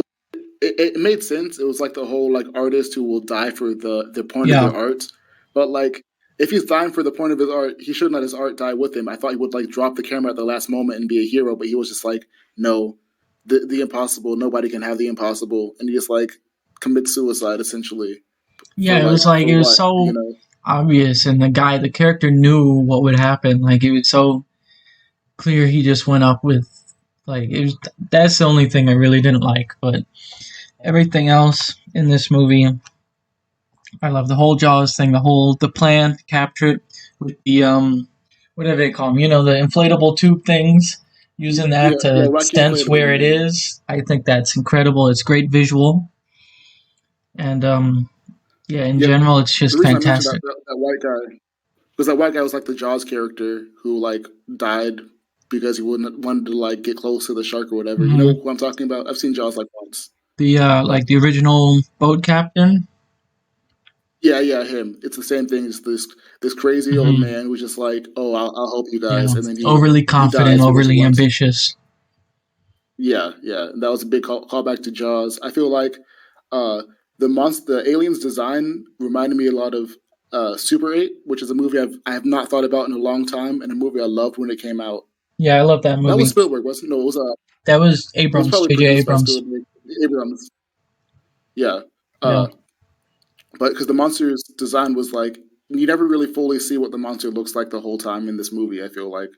it made sense. It was like the whole like artist who will die for the point of Yeah. their art, but like if he's dying for the point of his art, he shouldn't let his art die with him. I thought he would like drop the camera at the last moment and be a hero, but he was just like, no, the impossible. Nobody can have the impossible, and he just like commits suicide essentially Yeah, for it was what so obvious, and the character knew what would happen. Like it was so clear. He just went up with like it was. That's the only thing I really didn't like, but everything else in this movie, I love the whole Jaws thing, the plan to capture it with the what do they call them? The inflatable tube things. Using Yeah, that yeah, to wacky sense inflatable. where it Yeah, is, I think that's incredible. It's great visual, and yeah, in yeah. general, it's The just reason I mentioned fantastic. that white guy because that white guy was like the Jaws character who like died because he wouldn't wanted to like get close to the shark or whatever. You know Hmm. who I'm talking about? I've seen Jaws like once, The but like the original boat captain. yeah, yeah, him. It's the same thing as this crazy old Hmm. man who's just like, oh, I'll help you Yeah, guys, and then overly he confident, dies because he overly wants. ambitious. Yeah, yeah, and that was a big callback to Jaws. I feel like uh, the aliens design reminded me a lot of Super 8, which is a movie I have not thought about in a long time, and a movie I loved when it came out. Yeah, I love that That was movie. Spielberg, wasn't? No, That was it was Abrams, probably J.J. produced by Abrams. Spielberg, Abrams. Yeah, Yeah. uh, but because the monster's design was like you never really fully see what the monster looks like the whole time in this movie. I feel like,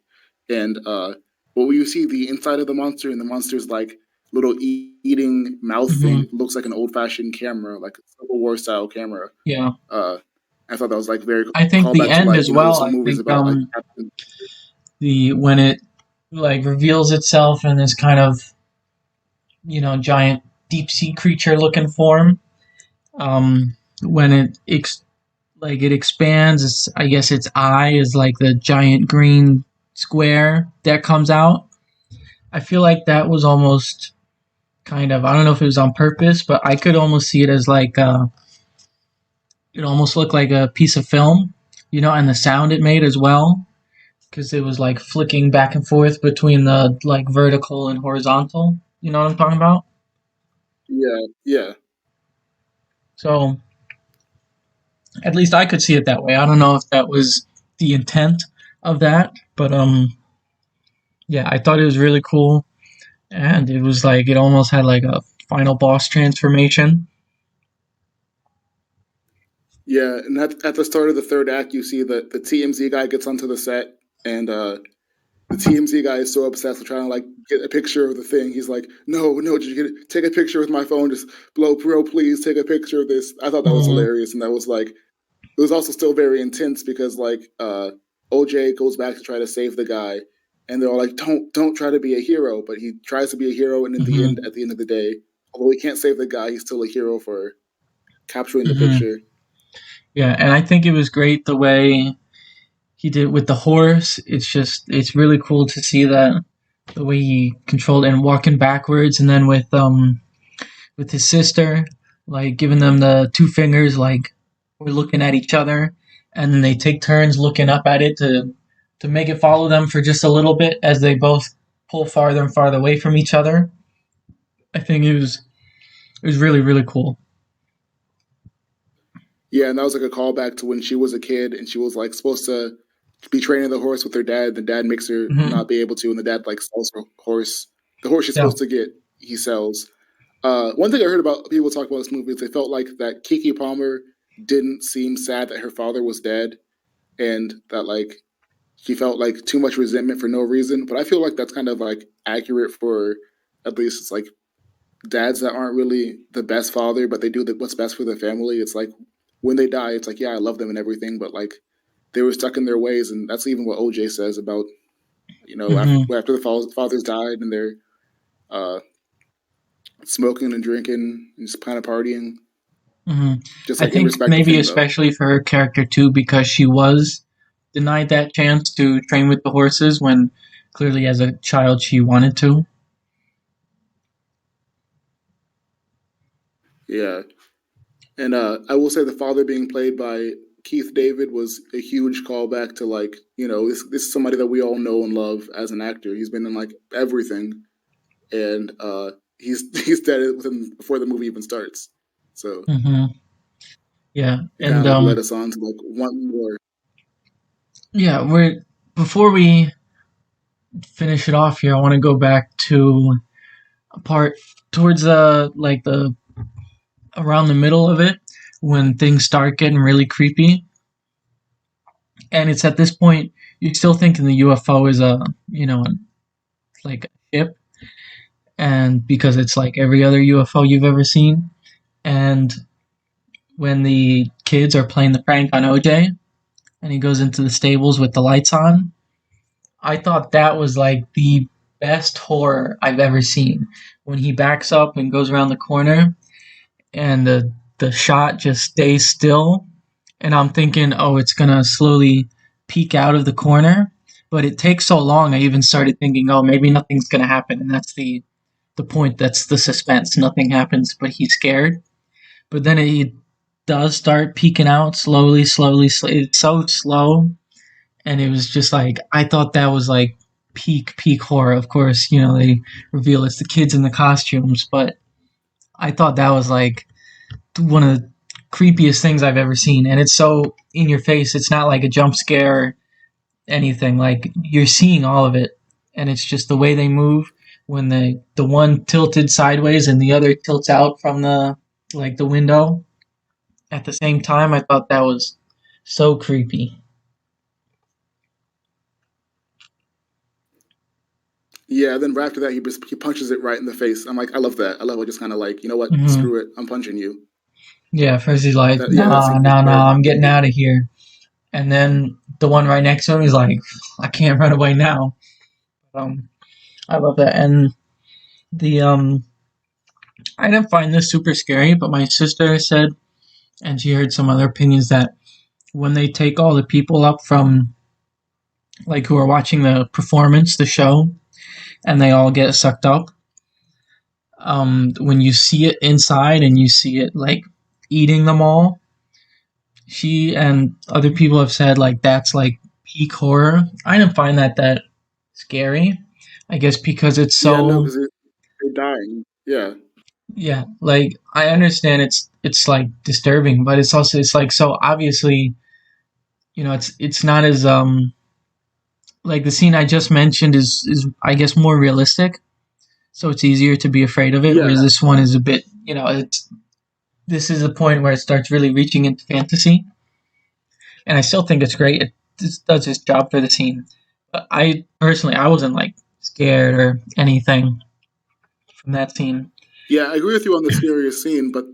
and but when you see the inside of the monster and the monster's like little eating mouth Hmm. thing looks like an old fashioned camera, like a Civil War style camera. Yeah. Uh, I thought that was like very I think the callback to end like as well. this whole I movie's think about like the when it like reveals itself in this kind of giant deep sea creature looking form. When it expands, I guess its eye is like the giant green square that comes out. I feel like that was almost kind of, I don't know if it was on purpose, but I could almost see it as like it almost looked like a piece of film, and the sound it made as well, because it was like flicking back and forth between the like vertical and horizontal. You know what I'm talking about? yeah, yeah. So at least I could see it that way. I don't know if that was the intent of that, but yeah, I thought it was really cool, and it was like it almost had like a final boss transformation. Yeah, and at the start of the third act, you see that the TMZ guy gets onto the set, and the TMZ guy is so obsessed with trying to like get a picture of the thing. He's like, "No, no, did you get it? Take a picture with my phone? Just blow, bro, please take a picture of this." I thought that was Hmm. hilarious, and that was like it was also still very intense because like OJ goes back to try to save the guy, and they're all like, "Don't try to be a hero," but he tries to be a hero, and in the end, Hmm. at the end of the day, although he can't save the guy, he's still a hero for capturing the Hmm. picture. Yeah, and I think it was great the way he did with the horse. It's really cool to see that the way he controlled and walking backwards, and then with his sister, like giving them the two fingers, like we're looking at each other, and then they take turns looking up at it to make it follow them for just a little bit as they both pull farther and farther away from each other. I think it was really really cool. Yeah, and that was like a callback to when she was a kid and she was like supposed to be training the horse with her dad. The dad makes her Hmm. not be able to, and the dad like sells her horse. The horse she's Yeah. supposed to get, he sells. One thing I heard about people talk about this movie is they felt like that Kiki Palmer didn't seem sad that her father was dead, and that like she felt like too much resentment for no reason. But I feel like that's kind of like accurate for at least it's like dads that aren't really the best father, but they do what's best for the family. It's like when they die, it's like yeah, I love them and everything, but like they were stuck in their ways, and that's even what OJ says about Hmm. after the fathers died and they're uh, smoking and drinking and just kind of partying, Hmm. just I like in think respect of maybe him though. especially for her character too, because she was denied that chance to train with the horses when clearly as a child she wanted to. Yeah, and I will say the father being played by Keith David was a huge callback to like this is somebody that we all know and love as an actor. He's been in like everything, and he's dead within before the movie even starts. So Hmm. Yeah, it kind and of like led us on to like one more. Yeah, we're before we finish it off here, I want to go back to a part towards the around the middle of it when things start getting really creepy, and it's at this point you're still thinking the UFO is a like a ship, and because it's like every other UFO you've ever seen, and when the kids are playing the prank on OJ and he goes into the stables with the lights on, I thought that was like the best horror I've ever seen. When he backs up and goes around the corner and the shot just stays still and I'm thinking, oh, it's gonna slowly peek out of the corner. But it takes so long I even started thinking, oh, maybe nothing's gonna happen, and that's the point, that's the suspense. Nothing happens, but he's scared. But then it does start peeking out slowly, slowly, it's so slow, and it was just like I thought that was like peak horror. Of course, they reveal it's the kids in the costumes, but I thought that was like one of the creepiest things I've ever seen, and it's so in your face. It's not like a jump scare or anything. Like you're seeing all of it, and it's just the way they move when the one tilted sideways and the other tilts out from the window at the same time. I thought that was so creepy. Yeah, then right after that, he punches it right in the face. I'm like, I love that. I love it. Just kind of like, you know what? Hmm. Screw it. I'm punching you. Yeah, first he's like, Yeah, that nah, scene was nah, very nah, I'm getting heartbreaking. out of here. And then the one right next to him, he's like, I can't run away now. Um, I love that. And the I didn't find this super scary, but my sister said, and she heard some other opinions that when they take all the people up from like who are watching the performance, the show, and they all get sucked up, when you see it inside and you see it like eating them all, she and other people have said like that's like peak horror. I didn't find that scary. I guess because it's Yeah, no, so, because they're dying. Yeah, yeah, like I understand it's like disturbing, but it's like so obviously, it's not as like the scene I just mentioned is I guess more realistic, so it's easier to be afraid of it. yeah, Whereas this one is a bit, it's this is a point where it starts really reaching into fantasy, and I still think it's great. It just does its job for the scene. But I personally, I wasn't like scared or anything from that scene. yeah. I agree with you on the serious scene, but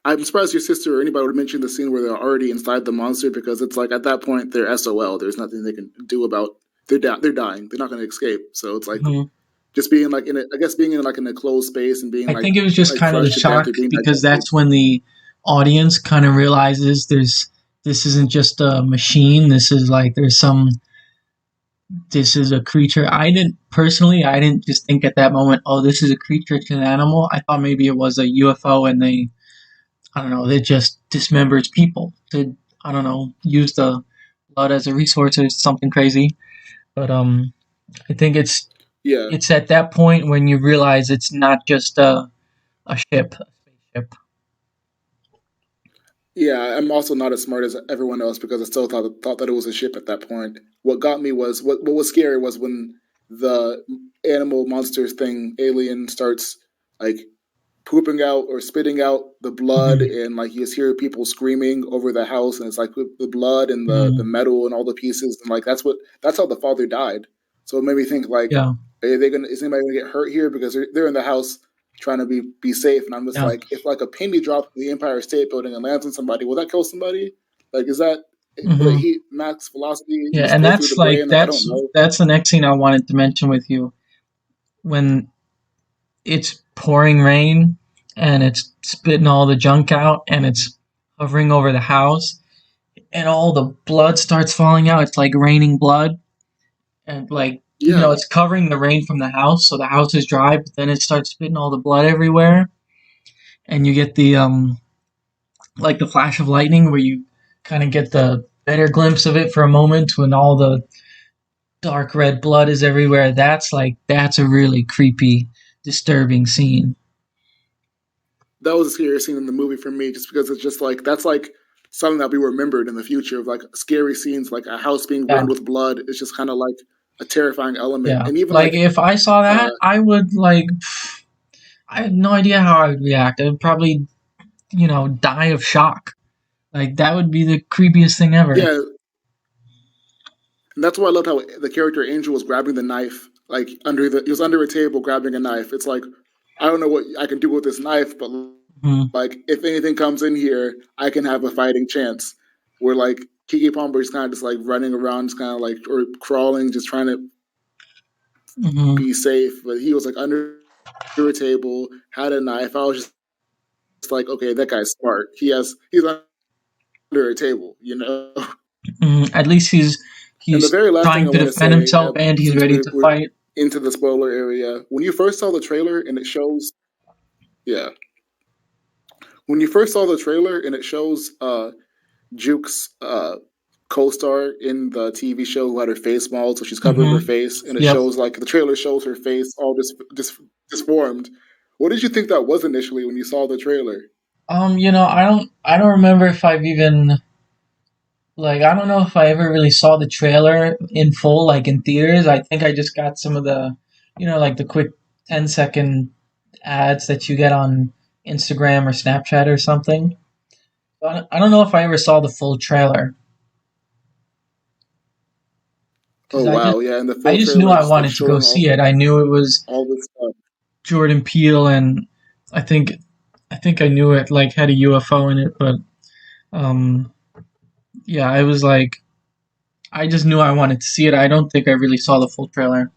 I'm surprised your sister or anybody would mention the scene where they're already inside the monster because it's like at that point they're SOL. There's nothing they can do about. They're dying. They're not going to escape. So it's like Mhm. just being like I guess being in like in a closed space and being I think it was just like kind of the crushed to death shock or being because digested. that's when the audience kind of realizes this isn't just a machine. This is like this is a creature. I didn't just think at that moment, oh, this is a creature, it's an animal. I thought maybe it was a UFO and I don't know, they just dismembers people to, I don't know, use the blood as a resource or something crazy. But I think Yeah, it's at that point when you realize it's not just a ship, a spaceship. yeah. I'm also not as smart as everyone else because I still thought that it was a ship at that point. What got me was what was scary was when the animal monsters thing alien starts like pooping out or spitting out the blood Hmm. and like you just hear people screaming over the house and it's like the blood and the Hmm. metal and all the pieces and like that's how the father died. So it made me think like Yeah, are they gonna is anybody gonna get hurt here because they're in the house trying to be safe and I'm just yeah. like if like a penny drops in the Empire State Building and lands on somebody will that kill somebody, like is that will it Hmm. heat max velocity and Yeah, just and go through the that's like brain, like I don't know. that's the next thing I wanted to mention with you. When it's pouring rain and it's spitting all the junk out and it's hovering over the house and all the blood starts falling out. It's like raining blood and like Yeah, it's covering the rain from the house, so the house is dry, but then it starts spitting all the blood everywhere, and you get the like the flash of lightning where you kind of get the better glimpse of it for a moment when all the dark red blood is everywhere. That's a really creepy, disturbing scene. that was a scary scene in the movie for me just because it's just like that's like something that we remembered in the future of like scary scenes, like a house being Yeah, ruined with blood. It's just kind of like a terrifying element, yeah. and even Like like if I saw uh, that, I would like. I have no idea how I would react. I would probably, die of shock. Like that would be the creepiest thing ever. yeah, and that's why I loved how the character Angel was grabbing the knife, like he was under a table grabbing a knife. It's like I don't know what I can do with this knife, but Hmm. like if anything comes in here, I can have a fighting chance. Where like Kiki Palmer is kind of just like running around, just kind of like or crawling, just trying to Hmm. be safe. But he was like under a table, had a knife. I was just like, okay, that guy's smart. He's under a table, you know. Hmm. At least he's And the he's very last thing trying I to want to defend say, himself and he's since ready to we're fight. into the spoiler area, when you first saw the trailer and it shows, yeah, when you first saw the trailer and it shows Juke's co-star in the TV show who had her face mauled, so she's covering her Hmm. face, and it Yep. shows like the trailer shows her face all disformed. What did you think that was initially when you saw the trailer? I don't remember if I've even like I don't know if I ever really saw the trailer in full, like in theaters. I think I just got some of the, like the quick 10-second ads that you get on Instagram or Snapchat or something. I don't know if I ever saw the full trailer because Oh I just wow, yeah, and the I full just knew trailer I just like wanted to go showing see it. I knew it was all this stuff. Jordan Peele, and I think I think I knew it like had a UFO in it, but um, yeah, I was like I just knew I wanted to see it. I don't think I really saw the full trailer.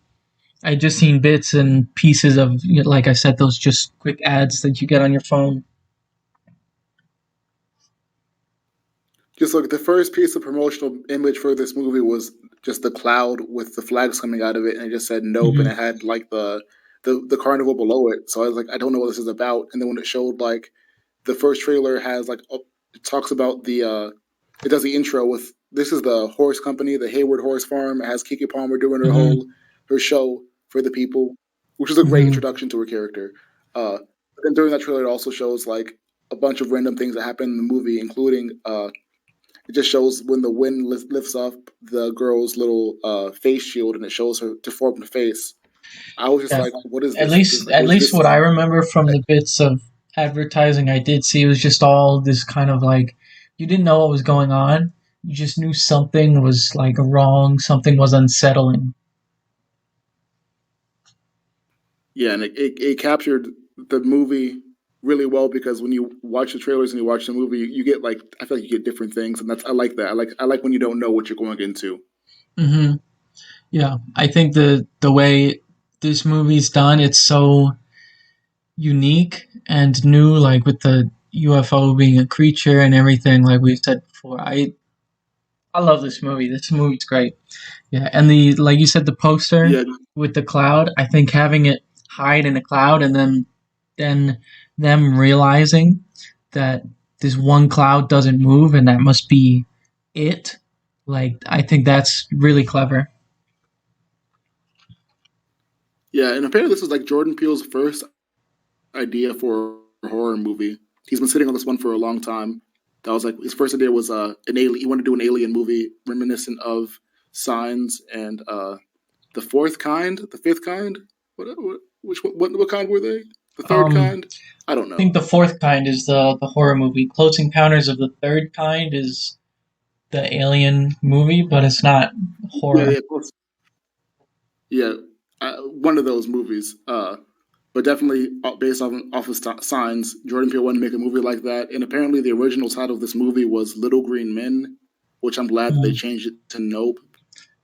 I just seen bits and pieces of, like I said, those just quick ads that you get on your phone. Just like the first piece of promotional image for this movie was just the cloud with the flags coming out of it, and it just said nope, and Hmm. it had like the carnival below it. So I was like, I don't know what this is about. And then when it showed like the first trailer has like it talks about the it does the intro with this is the horse company, the Hayward Horse Farm. It has Kiki Palmer doing Hmm. her show for the people, which is a great Hmm. introduction to her character. But then during that trailer, it also shows like a bunch of random things that happen in the movie, including it just shows when the wind lifts up the girl's little face shield and it shows her deformed face. I was just Yeah. like, what is At this? least, Like, at what is least this what I scene? remember from the bits of advertising I did see was just all this kind of like you didn't know what was going on. You just knew something was like wrong. Something was unsettling. Yeah, and it captured the movie really well because when you watch the trailers and you watch the movie, you get like I feel like you get different things, and that's I like that. I like when you don't know what you're going into. Hmm. Yeah, I think the way this movie's done, it's so unique and new, like with the UFO being a creature and everything, like we've said before. I love this movie. This movie's great. Yeah, and the like you said, the poster Yeah, with the cloud. I think having it hide in a cloud and then them realizing that this one cloud doesn't move and that must be it. Like I think that's really clever. yeah, and apparently this was like Jordan Peele's first idea for a horror movie. He's been sitting on this one for a long time. That was like his first idea was an alien. He wanted to do an alien movie reminiscent of Signs and the fourth kind, the fifth kind. What kind were they? The third Um, kind? I don't I know. think the fourth kind is the horror movie. Close Encounters of the Third Kind is the alien movie, but it's not Yeah, horror. yeah, yeah. One of those movies. But definitely based off of Signs, Jordan Peele wanted to make a movie like that, and apparently the original title of this movie was Little Green Men, which I'm glad that they Mm, changed it to Nope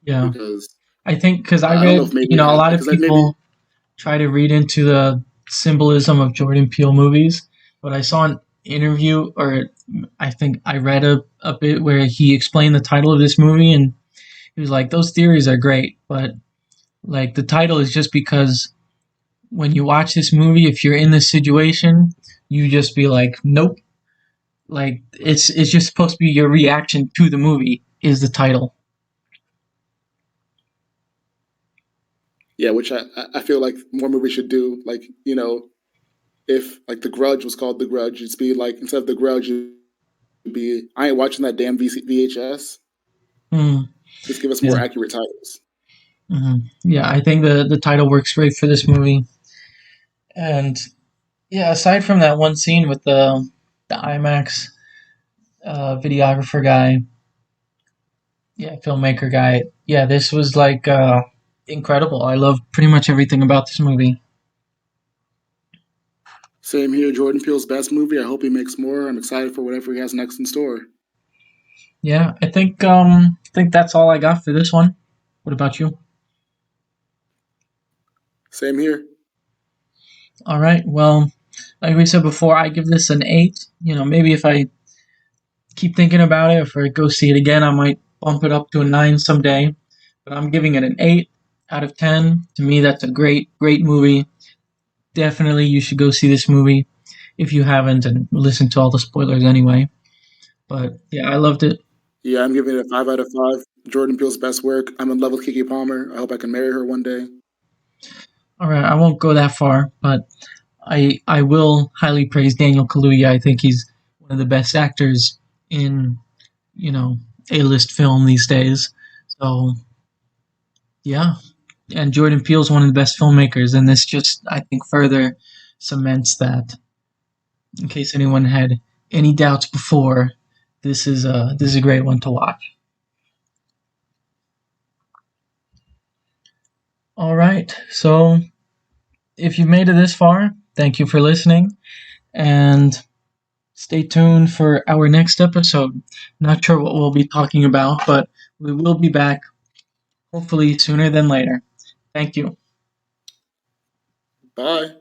yeah, because I think because I I don't know read, if maybe it a had lot of because that maybe people try to read into the symbolism of Jordan Peele movies, but I saw an interview, or I think I read a bit where he explained the title of this movie, and he was like, "Those theories are great, but like the title is just because when you watch this movie, if you're in this situation, you just be like, nope." Like it's just supposed to be your reaction to the movie is the title. yeah, which I feel like more movies should do. Like if like The Grudge was called The Grudge, it'd be like instead of The Grudge, it'd be, I ain't watching that damn VHS. Mm, Just give us more yeah. accurate titles. Yeah, I think the title works great for this movie. And yeah, aside from that one scene with the IMAX videographer guy, yeah, filmmaker guy, yeah, this was like incredible. I love pretty much everything about this movie. Same here, Jordan Peele's best movie. I hope he makes more. I'm excited for whatever he has next in store. Yeah, I think that's all I got for this one. What about you? Same here. All right. Well, like we said before, I give this an 8. You know, maybe if I keep thinking about it, if I go see it again, I might bump it up to a 9 someday. But I'm giving it an 8 out of 10. To me, that's a great movie. Definitely, you should go see this movie if you haven't and listen to all the spoilers anyway. But yeah, I loved it. Yeah, I'm giving it a 5 out of 5. Jordan Peele's best work. I'm in love with Kiki Palmer. I hope I can marry her one day. All right, I won't go that far, but I will highly praise Daniel Kaluuya. I think he's one of the best actors in A-list film these days. So yeah, and Jordan Peele's one of the best filmmakers, and this just I think further cements that. In case anyone had any doubts before, this is a great one to watch. All right, so if you've made it this far, thank you for listening, and stay tuned for our next episode. Not sure what we'll be talking about, but we will be back hopefully sooner than later. Thank you. Bye.